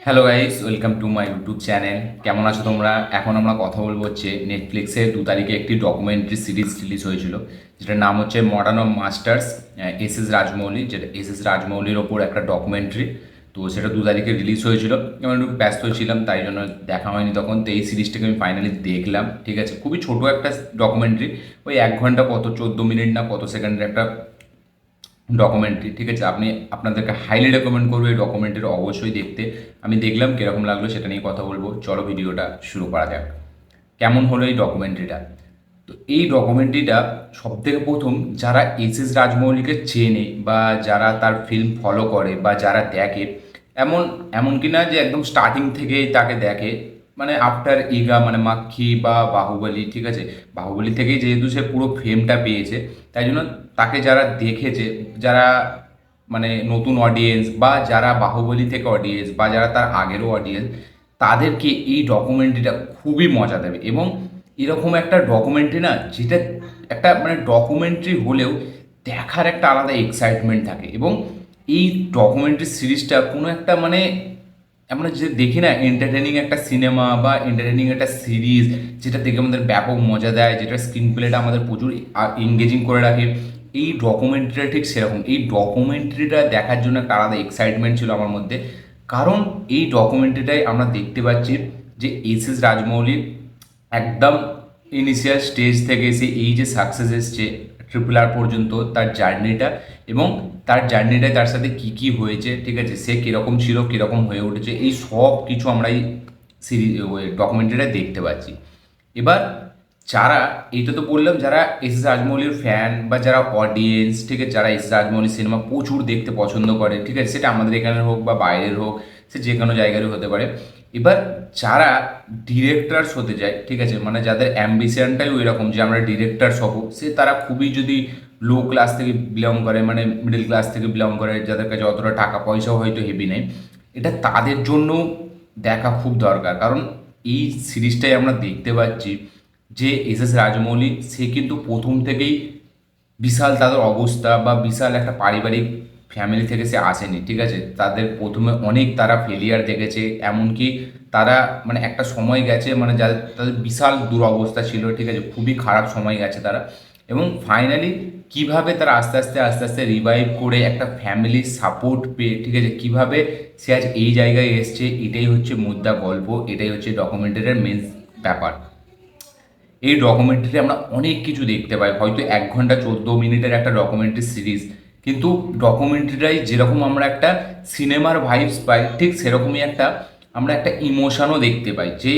Hello guys, welcome to my YouTube channel. কেমন আছো তোমরা? এখন আমরা কথা বলবো হচ্ছে নেটফ্লিক্সে 2 তারিখে একটি ডকুমেন্টারি সিরিজ রিলিজ হয়েছিল, যেটার নাম হচ্ছে মডার্ন অফ মাস্টার্স, এস রাজমৌলি, যেটা এস রাজমৌলির ওপর একটা ডকুমেন্টারি। তো সেটা 2 তারিখে রিলিজ হয়েছিল। আমি একটু ব্যস্ত ছিলাম, তাই জন্য দেখা হয়নি তখন। তো এই সিরিজটাকে আমি ফাইনালি দেখলাম। ঠিক আছে, খুবই ছোট একটা ডকুমেন্টারি, ওই 1 ঘন্টা কত 14 মিনিট না কত সেকেন্ডের একটা ডকুমেন্টারি। ঠিক আছে, আপনাদেরকে হাইলি রেকমেন্ড করবো এই ডকুমেন্টারি অবশ্যই দেখতে। আমি দেখলাম, কীরকম লাগলো সেটা নিয়ে কথা বলবো। চলো ভিডিওটা শুরু করা যাক। কেমন হলো এই ডকুমেন্টারিটা? তো এই ডকুমেন্টারিটা সবথেকে প্রথম যারা এস রাজমৌলিকে চেনে বা যারা তার ফিল্ম ফলো করে বা যারা দেখে, এমন এমনকি না যে একদম স্টার্টিং থেকেই তাকে দেখে, মানে আফটার ইগা মানে মাক্ষী বা বাহুবলী, ঠিক আছে, বাহুবলী থেকেই যেহেতু সে পুরো ফেমটা পেয়েছে, তাই জন্য তাকে যারা দেখেছে, যারা মানে নতুন অডিয়েন্স বা যারা বাহুবলী থেকে অডিয়েন্স বা যারা তার আগেরও অডিয়েন্স, তাদেরকে এই ডকুমেন্টারিটা খুবই মজা দেবে। এবং এরকম একটা ডকুমেন্টারি না, যেটা একটা মানে ডকুমেন্টারি হলেও দেখার একটা আলাদা এক্সাইটমেন্ট থাকে। এবং এই ডকুমেন্টারি সিরিজটা কোনো একটা মানে আমরা যে দেখি না এন্টারটেনিং একটা সিনেমা বা এন্টারটেনিং একটা সিরিজ, যেটা থেকে আমাদের ব্যাপক মজা দেয়, যেটা স্ক্রিন প্লেটা আমাদের প্রচুর এঙ্গেজিং করে রাখে, এই ডকুমেন্টারিটা ঠিক সেরকম। এই ডকুমেন্টারিটা দেখার জন্য একটা আলাদা এক্সাইটমেন্ট ছিল আমার মধ্যে। কারণ এই ডকুমেন্টারিটাই আমরা দেখতে পাচ্ছি যে এস রাজমৌলি একদম ইনিশিয়াল স্টেজ থেকে এসে এই যে সাকসেস এসছে ট্রিপল আর পর্যন্ত, তার জার্নিটা, এবং তার জার্নিটায় তার সাথে কি কি হয়েছে, ঠিক আছে, সে কীরকম ছিল, কীরকম হয়ে উঠেছে, এই সব কিছু আমরা এই সিরিজ ডকুমেন্টারিটা দেখতে পাচ্ছি। এবার যারা, এইটা তো বললাম যারা এস রাজমৌলির ফ্যান বা যারা অডিয়েন্স, ঠিক আছে, যারা এস রাজমৌলি সিনেমা প্রচুর দেখতে পছন্দ করে, ঠিক আছে, সেটা আমাদের এখানের হোক বা বাইরের হোক, সে যে কোনো জায়গারই হতে পারে। এবার যারা ডিরেক্টরস হতে যায়, ঠিক আছে, মানে যাদের অ্যাম্বিশনটাই ওই রকম যে আমরা ডিরেক্টরস হব, সে তারা খুবই যদি লো ক্লাস থেকে বিলং করে, মানে মিডল ক্লাস থেকে বিলং করে, যাদের কাছে অতটা টাকা পয়সাও হয়তো হেভি নেই, এটা তাদের জন্য দেখা খুব দরকার। কারণ এই সিরিজটাই আমরা দেখতে পাচ্ছি যে এস রাজমৌলি সে কিন্তু প্রথম থেকেই বিশাল তাদের অবস্থা বা বিশাল একটা পারিবারিক ফ্যামিলি থেকে সে আসেনি, ঠিক আছে, তাদের প্রথমে অনেক তারা ফেলিয়ার দেখেছে। এমনকি তারা মানে একটা সময় গেছে মানে যাদের তাদের বিশাল দুরবস্থা ছিল, ঠিক আছে, খুবই খারাপ সময় গেছে তারা। এবং ফাইনালি কিভাবে তারা আস্তে আস্তে আস্তে আস্তে রিভাইভ করে একটা ফ্যামিলির সাপোর্ট পেয়ে, ঠিক আছে, কিভাবে সে আজ এই জায়গায় এসছে, এটাই হচ্ছে মুদ্রা গল্প, এটাই হচ্ছে ডকুমেন্টারির মেন ব্যাপার। এই ডকুমেন্টারি আমরা অনেক কিছু দেখতে পাই, হয়তো 1 ঘন্টা 14 মিনিটের একটা ডকুমেন্টারি সিরিজ, কিন্তু ডকুমেন্টারিটাই যেরকম আমরা একটা সিনেমার ভাইবস পাই, ঠিক সেরকমই একটা আমরা একটা ইমোশনও দেখতে পাই যে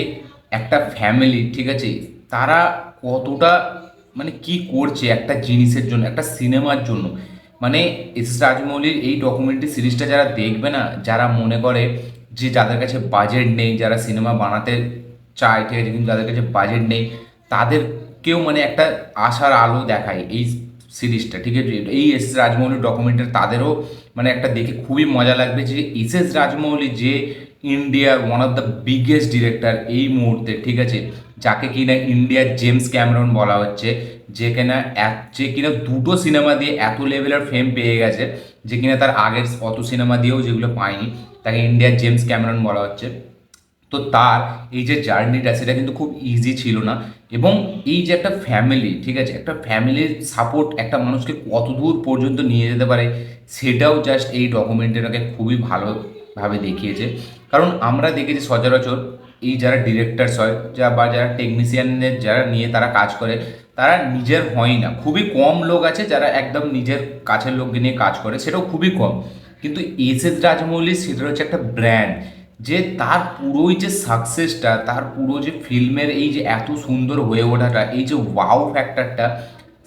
একটা ফ্যামিলি, ঠিক আছে, তারা কতটা মানে কি করছে একটা জিনিসের জন্য, একটা সিনেমার জন্য। মানে এস রাজমৌলির এই ডকুমেন্টারি সিরিজটা যারা দেখবে না, যারা মনে করে যে যাদের কাছে বাজেট নেই, যারা সিনেমা বানাতে চায়, ঠিক আছে, কিন্তু যাদের কাছে বাজেট নেই, তাদেরকেও মানে একটা আশার আলো দেখায় এই সিরিজটা, ঠিক আছে। এই এস রাজমৌলির ডকুমেন্টারি তাদেরও মানে একটা দেখে খুবই মজা লাগবে যে এস রাজমৌলি যে ইন্ডিয়ার one of the biggest director এই মুহূর্তে, ঠিক আছে, যাকে কিনা ইন্ডিয়ার জেমস ক্যামেরন বলা হচ্ছে, যে কিনা যে কিনা দুটো সিনেমা দিয়ে এত লেভেলের ফেম পেয়ে গেছে, যে কিনা তার আগের অত সিনেমা দিয়েও যেগুলো পায়নি, তাকে ইন্ডিয়ার জেমস ক্যামেরন বলা হচ্ছে। তো তার এই যে জার্নিটা সেটা কিন্তু খুব ইজি ছিল না। এবং এই যে একটা ফ্যামিলি, ঠিক আছে, একটা ফ্যামিলির সাপোর্ট একটা মানুষকে কত দূর পর্যন্ত নিয়ে যেতে পারে, সেটাও জাস্ট এই ডকুমেন্টারিটাকে খুবই ভালোভাবে দেখিয়েছে। কারণ আমরা দেখেছি সচরাচর এই যারা ডিরেক্টরস হয় বা যারা টেকনিশিয়ানদের যারা নিয়ে তারা কাজ করে, তারা নিজের হয় না, খুবই কম লোক আছে যারা একদম নিজের কাছের লোককে নিয়ে কাজ করে, সেটাও খুবই কম। কিন্তু এস রাজমৌলি সেটা হচ্ছে একটা ব্র্যান্ড, যে তার পুরোই যে সাকসেসটা, তার পুরো যে ফিল্মের এই যে এত সুন্দর হয়ে ওঠাটা, এই যে ওয়াও ফ্যাক্টরটা,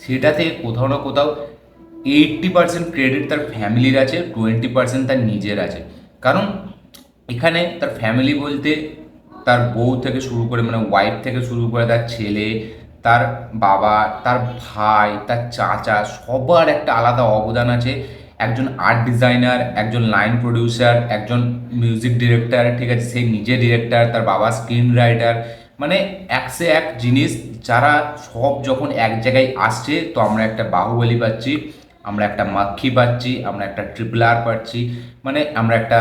সেটাতে কোথাও না কোথাও 80% ক্রেডিট তার ফ্যামিলির আছে, 20% তার নিজের আছে। কারণ এখানে তার ফ্যামিলি বলতে তার বউ থেকে শুরু করে মানে ওয়াইফ থেকে শুরু করে তার ছেলে, তার বাবা, তার ভাই, তার চাচা, সবার একটা আলাদা অবদান আছে। একজন আর্ট ডিজাইনার, একজন লাইন প্রডিউসার, একজন মিউজিক ডিরেক্টর, ঠিক আছে, সেই নিজে ডিরেক্টর, তার বাবা স্ক্রিন রাইটার, মানে একসে এক জিনিস, যারা সব যখন এক জায়গায় আসছে, তো আমরা একটা বাহুবলী পাচ্ছি, আমরা একটা মাক্ষী পাচ্ছি, আমরা একটা ট্রিপল আর পাচ্ছি, মানে আমরা একটা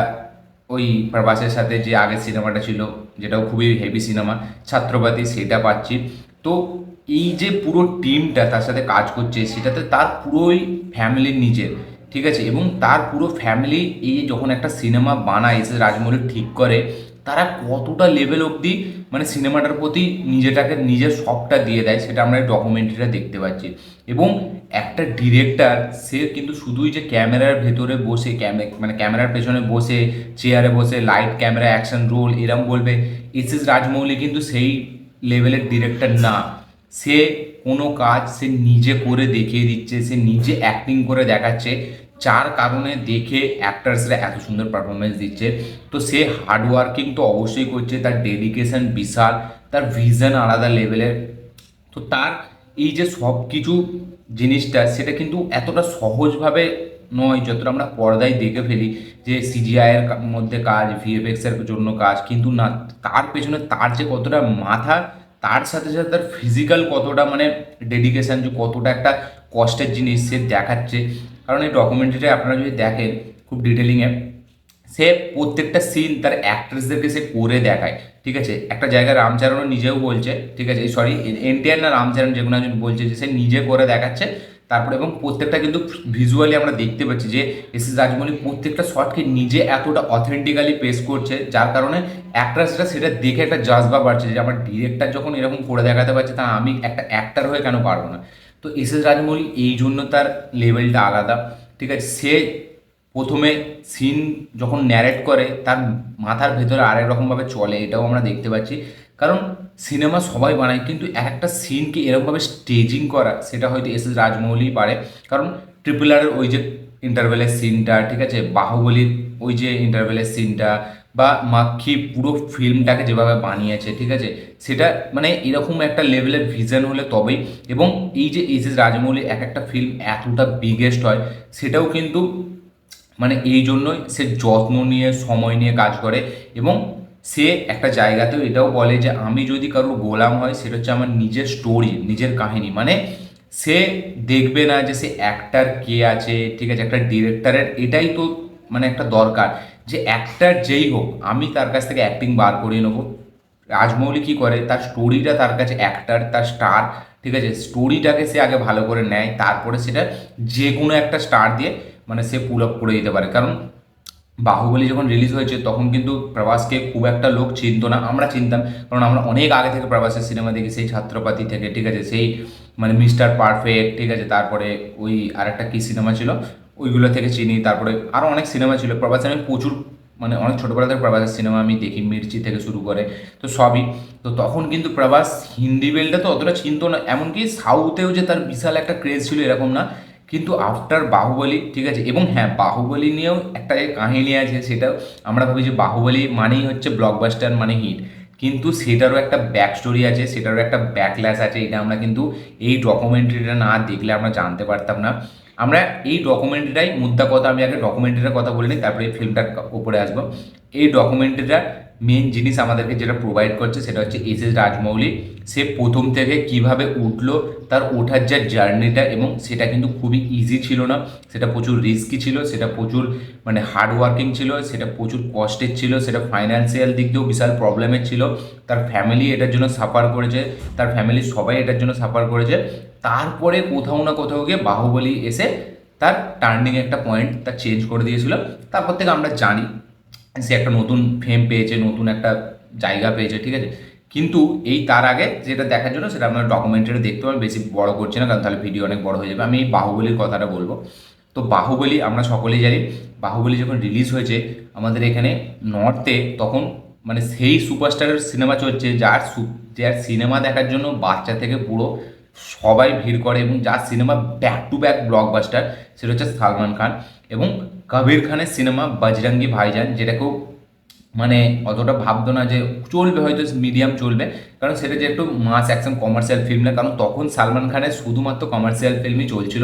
ওই প্রভাসের সাথে যে আগের সিনেমাটা ছিল, যেটাও খুবই হেভি সিনেমা, ছাত্রপাতি, সেটা পাচ্ছি। তো এই যে পুরো টিমটা তার সাথে কাজ করছে, সেটাতে তার পুরোই ফ্যামিলির নিজের, ঠিক আছে, এবং তার পুরো ফ্যামিলি এই যখন একটা সিনেমা বানায়, এসে রাজমৌলি ঠিক করে, তারা কতটা লেভেল অবধি মানে সিনেমাটার প্রতি নিজেটাকে নিজের সবটা দিয়ে দেয়, সেটা আমরা এই ডকুমেন্টারিটা দেখতে পাচ্ছি। এবং একটা ডিরেক্টর, সে কিন্তু শুধুই যে ক্যামেরার ভেতরে বসে মানে ক্যামেরার পেছনে বসে চেয়ারে বসে লাইট ক্যামেরা অ্যাকশন রোল এরম বলবে, এস রাজমৌলি কিন্তু সেই লেভেলের ডিরেক্টর না। সে কোনো কাজ সে নিজে করে দেখিয়ে দিচ্ছে, সে নিজে অ্যাক্টিং করে দেখাচ্ছে, যার কারণে দেখে অ্যাক্টার্সরা এত সুন্দর পারফরমেন্স দিচ্ছে। তো সে হার্ডওয়ার্কিং তো অবশ্যই করছে, তার ডেডিকেশন বিশাল, তার ভিশন আলাদা লেভেলের। তো তার এই যে সব কিছু জিনিসটা, সেটা কিন্তু এতটা সহজভাবে নয় যতটা আমরা পর্দায় দেখে ফেলি, যে সিজিআইয়ের মধ্যে কাজ, ভিএফএক্সের জন্য কাজ, কিন্তু না, তার পেছনে তার যে কতটা মাথা, তার সাথে সাথে তার ফিজিক্যাল কতটা মানে ডেডিকেশান, যে কতটা একটা কষ্টের জিনিস সে দেখাচ্ছে। কারণ এই ডকুমেন্টারিটা আপনারা যদি দেখেন খুব ডিটেলিংয়ে, সে প্রত্যেকটা সিন তার অ্যাক্ট্রেসদেরকে সে করে দেখায়, ঠিক আছে। একটা জায়গায় রামচরণও নিজেও বলছে, ঠিক আছে, সরি এনটিআর না রামচরণ যে কোনো একজন বলছে যে সে নিজে করে দেখাচ্ছে। তারপরে এবং প্রত্যেকটা কিন্তু ভিজুয়ালি আমরা দেখতে পাচ্ছি যে এস এস রাজমৌলি প্রত্যেকটা শটকে নিজে এতটা অথেন্টিক্যালি পেশ করছে, যার কারণে অ্যাক্ট্রেসরা সেটা দেখে একটা জাজবা বাড়ছে যে আমার ডিরেক্টর যখন এরকম করে দেখাতে পারছে, তা আমি একটা অ্যাক্টর হয়ে কেন পারবো না। তো এস এস রাজমৌলি এই জন্য তার লেভেলটা আলাদা, ঠিক আছে। সে প্রথমে সিন যখন ন্যারেট করে, তার মাথার ভেতরে আরেক রকমভাবে চলে, এটাও আমরা দেখতে পাচ্ছি। কারণ সিনেমা সবাই বানায়, কিন্তু এক একটা সিনকে এরকমভাবে স্টেজিং করা, সেটা হয়তো এস এস রাজমৌলি পারে। কারণ ট্রিপল আরের ওই যে ইন্টারভেলের সিনটা, ঠিক আছে, বাহুবলীর ওই যে ইন্টারভেলের সিনটা, বা মাক্ষী পুরো ফিল্মটাকে যেভাবে বানিয়েছে, ঠিক আছে, সেটা মানে এরকম একটা লেভেলের ভিশন হলে তবেই। এবং এই যে এস এস রাজমৌলি এক একটা ফিল্ম এতটা বিগেস্ট হয়, সেটাও কিন্তু মানে এই জন্যই সে যত্ন নিয়ে সময় নিয়ে কাজ করে। এবং সে একটা জায়গাতেও এটাও বলে যে আমি যদি কারোর গোলাম হয়, সেটা হচ্ছে আমার নিজের স্টোরি, নিজের কাহিনী। মানে সে দেখবে না যে সে অ্যাক্টার কে আছে, ঠিক আছে, একটা ডিরেক্টরের এটাই তো মানে একটা দরকার, যে অ্যাক্টার যেই হোক আমি তার কাছ থেকে অ্যাক্টিং বার করিয়ে নেবো। রাজমৌলি কী করে, তার স্টোরিটা তার কাছে অ্যাক্টার, তার স্টার, ঠিক আছে, স্টোরিটাকে সে আগে ভালো করে নেয়, তারপরে সেটা যে কোনো একটা স্টার দিয়ে মানে সে পুল আপ করে দিতে পারে। কারণ বাহুবলী যখন রিলিজ হয়েছে তখন কিন্তু প্রভাসকে খুব একটা লোক চিনতো না, আমরা চিনতাম, কারণ আমরা অনেক আগে থেকে প্রভাসের সিনেমা দেখি, সেই ছাত্রপাতি থেকে, ঠিক আছে, সেই মানে মিস্টার পারফেক্ট, ঠিক আছে, তারপরে ওই আরেকটা কী সিনেমা ছিল, ওইগুলো থেকে চিনি। তারপরে আরও অনেক সিনেমা ছিল প্রভাসের, আমি প্রচুর মানে অনেক ছোটোবেলা থেকে প্রভাসের সিনেমা আমি দেখি, মির্চি থেকে শুরু করে তো সবই। তো তখন কিন্তু প্রভাস হিন্দি বেলটা তো অতটা চিনতো না, এমনকি সাউথেও যে তার বিশাল একটা ক্রেজ ছিল এরকম না। কিন্তু আফটার বাহুবলী, ঠিক আছে, এবং হ্যাঁ বাহুবলী নিয়েও একটা কাহিনী আছে, সেটাও আমরা ভাবি যে বাহুবলী মানেই হচ্ছে ব্লকবাস্টার মানে হিট, কিন্তু সেটারও একটা ব্যাক স্টোরি আছে, সেটারও একটা ব্যাকল্যাশ আছে। এটা আমরা কিন্তু এই ডকুমেন্টারিটা না দেখলে আমরা জানতে পারতাম না। আমরা এই ডকুমেন্টারিটাই মুদ্রা কথা, আমি আগে ডকুমেন্টারিটার কথা বলে নিই, তারপরে এই ফিল্মটার উপরে আসবো। এই ডকুমেন্টারিটা মেন জিনিস আমাদেরকে যেটা প্রোভাইড করছে, সেটা হচ্ছে এস এস রাজমৌলি সে প্রথম থেকে কিভাবে উঠলো, তার ওঠার যে জার্নিটা, এবং সেটা কিন্তু খুবই ইজি ছিল না, সেটা প্রচুর রিস্কি ছিল, সেটা প্রচুর মানে হার্ড ওয়ার্কিং ছিল, সেটা প্রচুর কষ্টের ছিল, সেটা ফাইন্যান্সিয়াল দিক দিয়েও বিশাল প্রবলেমের ছিল। তার ফ্যামিলি এটার জন্য সাফার করেছে, তার ফ্যামিলির সবাই এটার জন্য সাফার করেছে। তারপরে কোথাও না কোথাও গিয়ে বাহুবলী এসে তার টার্নিং একটা পয়েন্ট তার চেঞ্জ করে দিয়েছিল। তারপর থেকে আমরা জানি সে একটা নতুন ফেম পেয়েছে, নতুন একটা জায়গা পেয়েছে, ঠিক আছে। কিন্তু এই তার আগে যেটা দেখার জন্য সেটা আমরা ডকুমেন্টারি দেখতে পাবেন, বেশি বড় করছি না কারণ তাহলে ভিডিও অনেক বড় হয়ে যাবে। আমি এই বাহুবলীর কথাটা বলবো। তো বাহুবলী আমরা সকলেই জানি, বাহুবলী যখন রিলিজ হয়েছে আমাদের এখানে নর্থে, তখন মানে সেই সুপারস্টারের সিনেমা চলছে, যার সিনেমা দেখার জন্য বাচ্চা থেকে বুড়ো সবাই ভিড় করে, এবং যার cinema back to back blockbuster, সেটা হচ্ছে সালমান খান। এবং কবির খানের সিনেমা বজরঙ্গি ভাইজান, যেটাকেও মানে অতটা ভাবতো না যে চলবে, হয়তো মিডিয়াম চলবে, কারণ সেটা যে একটু মাস অ্যাকশন কমার্শিয়াল ফিল্ম না, কারণ তখন সালমান খানের শুধুমাত্র কমার্শিয়াল ফিল্মই চলছিল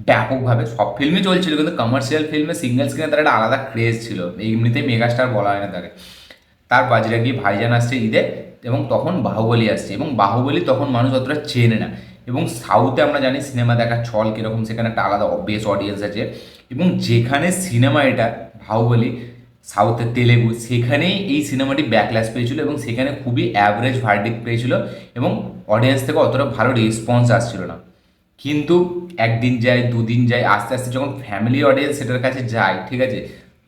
ব্যাপকভাবে, সব ফিল্মই চলছিল, কিন্তু কমার্শিয়াল ফিল্মে সিঙ্গেল স্ক্রিনে তার একটা আলাদা ক্রেজ ছিল, এমনিতেই মেগাস্টার বলা হয় না তাকে। তার বজরঙ্গি ভাইজান আসছে ঈদে, এবং তখন বাহুবলী আসছে, এবং বাহুবলী তখন মানুষ অতটা চেনে না। এবং সাউথে আমরা জানি সিনেমা দেখার ছল কীরকম, সেখানে একটা আলাদা বেস অডিয়েন্স আছে। এবং যেখানে সিনেমা এটা বাহুবলী, সাউথের তেলেগু, সেখানেই এই সিনেমাটি ব্যাকল্যাশ পেয়েছিল এবং সেখানে খুবই অ্যাভারেজ ভার্ডিক্ট পেয়েছিল এবং অডিয়েন্স থেকে অতটা ভালো রেসপন্স আসছিল না। কিন্তু একদিন যায়, দুদিন যায়, আস্তে আস্তে যখন ফ্যামিলি অডিয়েন্স সেটার কাছে যায়, ঠিক আছে,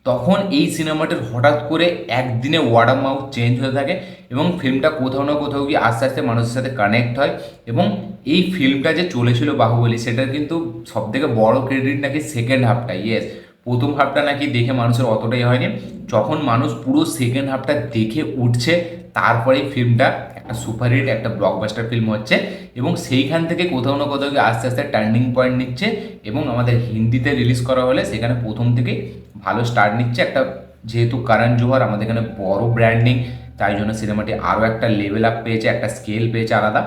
তখন এই সিনেমাটার হঠাৎ করে একদিনে ওয়ার্ড অফ মাউথ চেঞ্জ হতে থাকে এবং ফিল্মটা কোথাও না কোথাও গিয়ে আস্তে আস্তে মানুষের সাথে কানেক্ট হয়। এবং এই ফিল্মটা যে চলেছিল বাহুবলী, সেটার কিন্তু সবথেকে বড় ক্রেডিট নাকি সেকেন্ড হাফটা। ইয়েস, প্রথম হাফটা নাকি দেখে মানুষের অতটাই হয়নি, যখন মানুষ পুরো সেকেন্ড হাফটা দেখে উঠছে তারপরে ফিল্মটা একটা সুপারহিট, একটা ব্লকবাস্টার ফিল্ম হচ্ছে এবং সেইখান থেকে কোথাও না কোথাও গিয়ে আস্তে আস্তে টার্নিং পয়েন্ট নিচ্ছে এবং আমাদের হিন্দিতে রিলিজ করা হলে সেখানে প্রথম থেকেই ভালো স্টার্ট নিচ্ছে। একটা যেহেতু করণ জোহর আমাদের এখানে বড় ব্র্যান্ডিং, তাই জন্য সিনেমাটি আরও একটা লেভেল আপ পেয়েছে, একটা স্কেল পেয়েছে আলাদা,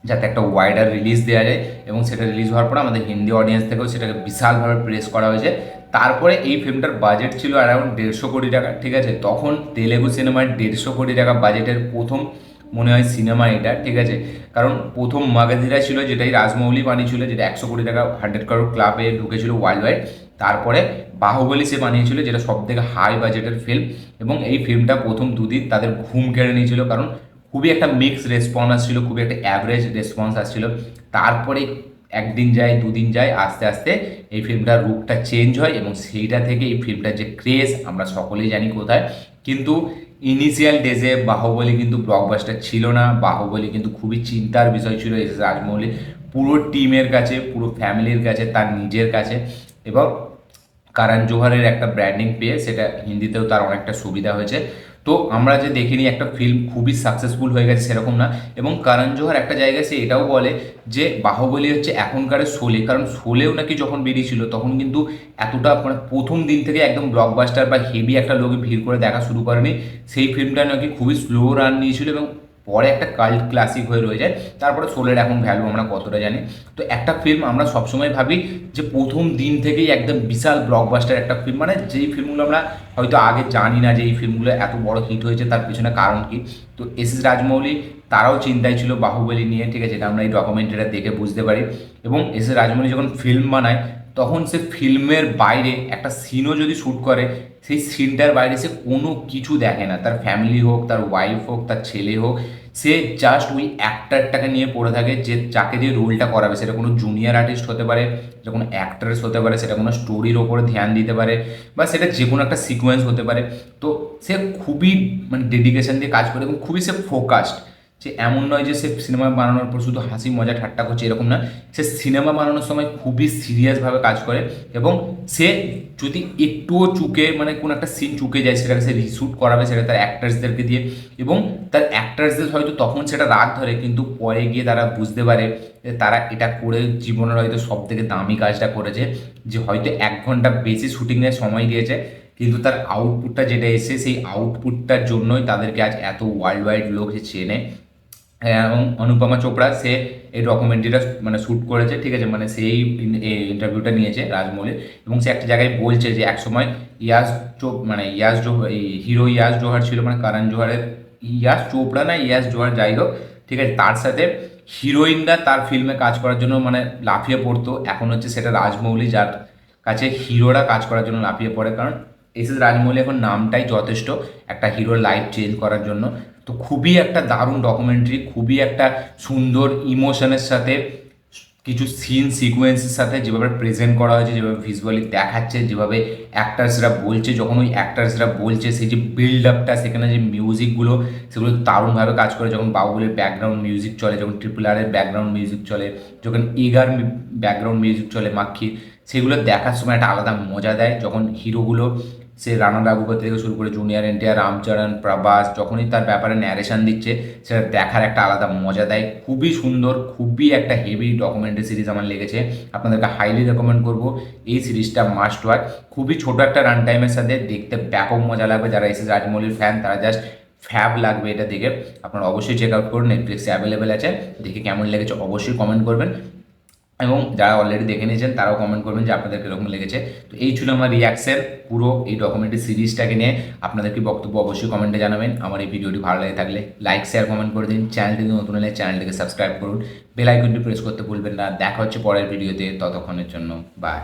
যাতে একটা ওয়াইডার রিলিজ দেওয়া যায় এবং সেটা রিলিজ হওয়ার পর আমাদের হিন্দি অডিয়েন্স থেকেও সেটাকে বিশালভাবে প্রেস করা হয়েছে। তারপরে এই ফিল্মটার বাজেট ছিল অ্যারাউন্ড 150 কোটি টাকা, ঠিক আছে। তখন তেলেগু সিনেমার 150 কোটি টাকা বাজেটের প্রথম মনে হয় সিনেমা এটা, ঠিক আছে। কারণ প্রথম মাগাধিরা ছিল, যেটাই রাজমৌলি বানিয়েছিল, যেটা 100 কোটি টাকা 100 কারোর ক্লাবে ঢুকেছিল ওয়ার্ল্ড ওয়াইড। তারপরে বাহুবলী সে বানিয়েছিল, যেটা সব থেকে হাই বাজেটের ফিল্ম এবং এই ফিল্মটা প্রথম দুদিন তাদের ঘুম কেড়ে নিয়েছিল, কারণ খুবই একটা মিক্স রেসপন্স আসছিল, খুবই একটা অ্যাভারেজ রেসপন্স আসছিল। তারপরে একদিন যায়, দুদিন যায়, আস্তে আস্তে এই ফিল্মটার রূপটা চেঞ্জ হয় এবং সেইটা থেকে এই ফিল্মটার যে ক্রেজ আমরা সকলেই জানি কোথায়। কিন্তু ইনিশিয়াল ডেজে বাহুবলী কিন্তু ব্লকবাস্টার ছিল না, বাহুবলী কিন্তু খুবই চিন্তার বিষয় ছিল এস এস রাজমৌলি পুরো টিমের কাছে, পুরো ফ্যামিলির কাছে, তার নিজের কাছে। এবং করণ জোহরের একটা ব্র্যান্ডিং পেয়ে সেটা হিন্দিতেও তার অনেকটা সুবিধা হয়েছে। তো আমরা যে দেখিনি একটা ফিল্ম খুবই সাকসেসফুল হয়ে গেছে সেরকম না। এবং করণ জোহর একটা জায়গায় সে এটাও বলে যে বাহুবলী হচ্ছে এখনকার শোলে, কারণ শোলেও নাকি যখন বেরিয়েছিল তখন কিন্তু এতটা মানে প্রথম দিন থেকে একদম ব্লকবাস্টার বা হেভি একটা লোকে ভিড় করে দেখা শুরু করেনি। সেই ফিল্মটা নাকি খুবই স্লো রান নিয়েছিল এবং পরে একটা কাল্ট ক্লাসিক হয়ে রয়ে যায়। তারপরে শোলের এখন ভ্যালু আমরা কতটা জানি। তো একটা ফিল্ম আমরা সবসময় ভাবি যে প্রথম দিন থেকেই একদম বিশাল ব্লকবাস্টার একটা ফিল্ম, মানে যেই ফিল্মগুলো আমরা হয়তো আগে জানি না যে এই ফিল্মগুলো এত বড় হিট হয়েছে, তার পিছনে কারণ কি। তো এস এস রাজমৌলি তারাও চিন্তায় ছিল বাহুবলী নিয়ে, ঠিক আছে, এটা আমরা এই ডকুমেন্টারিটা দেখে বুঝতে পারি। এবং এস এস রাজমৌলি যখন ফিল্ম বানায় তখন সে ফিল্মের বাইরে একটা সিনও যদি শ্যুট করে, সেই সিনটার বাইরে সে কোনো কিছু দেখে না, তার ফ্যামিলি হোক, তার ওয়াইফ হোক, তার ছেলে হোক, সে জাস্ট ওই অ্যাক্টারটাকে নিয়ে পড়ে থাকে, যে যাকে দিয়ে রোলটা করাবে, সেটা কোনো জুনিয়র আর্টিস্ট হতে পারে, সেটা কোনো অ্যাক্ট্রেস হতে পারে, সেটা কোনো স্টোরির ওপরে ধ্যান দিতে পারে, বা সেটা যে কোনো একটা সিকোয়েন্স হতে পারে। তো সে খুবই মানে ডেডিকেশন দিয়ে কাজ করে এবং খুবই সে ফোকাসড। যে এমন নয় যে সে সিনেমা বানানোর পর শুধু হাসি মজা ঠাট্টা করছে, এরকম না। সে সিনেমা বানানোর সময় খুবই সিরিয়াসভাবে কাজ করে এবং সে যদি একটুও চুকে মানে কোনো একটা সিন চুকে যায়, সেটাকে সে রিশুট করাবে, সেটা তার অ্যাক্টার্সদেরকে দিয়ে। এবং তার অ্যাক্টার্সদের হয়তো তখন সেটা রাগ ধরে, কিন্তু পরে গিয়ে তারা বুঝতে পারে যে তারা এটা করে জীবনের হয়তো সব থেকে দামি কাজটা করেছে, যে হয়তো 1 ঘন্টা বেশি শুটিংয়ের সময় দিয়েছে, কিন্তু তার আউটপুটটা যেটা এসে, সেই আউটপুটটার জন্যই তাদেরকে আজ এত ওয়ার্ল্ড ওয়াইড লোক চেনে। এবং অনুপমা চোপড়া সে এই ডকুমেন্টারিটা মানে শ্যুট করেছে, ঠিক আছে, মানে সেই ইন্টারভিউটা নিয়েছে রাজমৌলির। এবং সে একটা জায়গায় বলছে যে একসময় এই হিরো ইয়াস জোহার ছিল, মানে করণ জোহারের ইয়াস চোপড়া না ইয়াস জোহার যাই হোক, ঠিক আছে, তার সাথে হিরোইনরা তার ফিল্মে কাজ করার জন্য মানে লাফিয়ে পড়তো। এখন হচ্ছে সেটা রাজমৌলি, যার কাছে হিরোরা কাজ করার জন্য লাফিয়ে পড়ে, কারণ এস এস রাজমৌলি এখন নামটাই যথেষ্ট একটা হিরোর লাইফ চেঞ্জ করার জন্য। তো খুবই একটা দারুণ ডকুমেন্টারি, খুবই একটা সুন্দর ইমোশনের সাথে, কিছু সিন সিকোয়েন্সের সাথে যেভাবে প্রেজেন্ট করা হয়েছে, যেভাবে ভিজুয়ালি দেখাচ্ছে, যেভাবে অ্যাক্টার্সরা বলছে, যখন ওই অ্যাক্টার্সরা বলছে সেই যে বিল্ড আপটা, সেখানে যে মিউজিকগুলো সেগুলো দারুণভাবে কাজ করে। যখন বাহুবলীর ব্যাকগ্রাউন্ড মিউজিক চলে, যখন RRR ব্যাকগ্রাউন্ড মিউজিক চলে, যখন এগার ব্যাকগ্রাউন্ড মিউজিক চলে মাক্ষী, সেগুলো দেখার সময় একটা আলাদা মজা দেয়। যখন হিরোগুলো সে রানা রাঘুপতি থেকে শুরু করে জুনিয়র NTR, রামচরণ, প্রভাস, যখনই তার ব্যাপারে ন্যারেশন দিচ্ছে, সেটা দেখার একটা আলাদা মজা দেয়। খুবই সুন্দর, খুবই একটা হেভি ডকুমেন্টারি সিরিজ আমার লেগেছে, আপনাদেরকে হাইলি রেকমেন্ড করবো এই সিরিজটা, মাস্ট ওয়াচ। খুবই ছোট একটা রান টাইমের সাথে দেখতে ব্যাপক মজা লাগবে। যারা এস এস রাজমৌলির ফ্যান তারা জাস্ট ফ্যাব লাগবে এটা দেখে। আপনারা অবশ্যই চেক আউট করুন, নেটফ্লিক্সে অ্যাভেলেবেল আছে। দেখে কেমন লেগেছে অবশ্যই কমেন্ট করবেন এবং যারা অলরেডি দেখে নিয়েছেন তারাও কমেন্ট করবেন যে আপনাদের কীরকম লেগেছে। তো এই ছিল আমার রিয়াকশন পুরো এই ডকুমেন্টারি সিরিজটাকে নিয়ে। আপনাদের কি বক্তব্য অবশ্যই কমেন্টে জানাবেন। আমার এই ভিডিওটি ভালো লাগে থাকলে লাইক শেয়ার কমেন্ট করে দিন। চ্যানেলটি নতুন হলে চ্যানেলটিকে সাবস্ক্রাইব করুন, বেল আইকনটি প্রেস করতে ভুলবেন না। দেখা হচ্ছে পরের ভিডিওতে, ততক্ষণের জন্য বাই।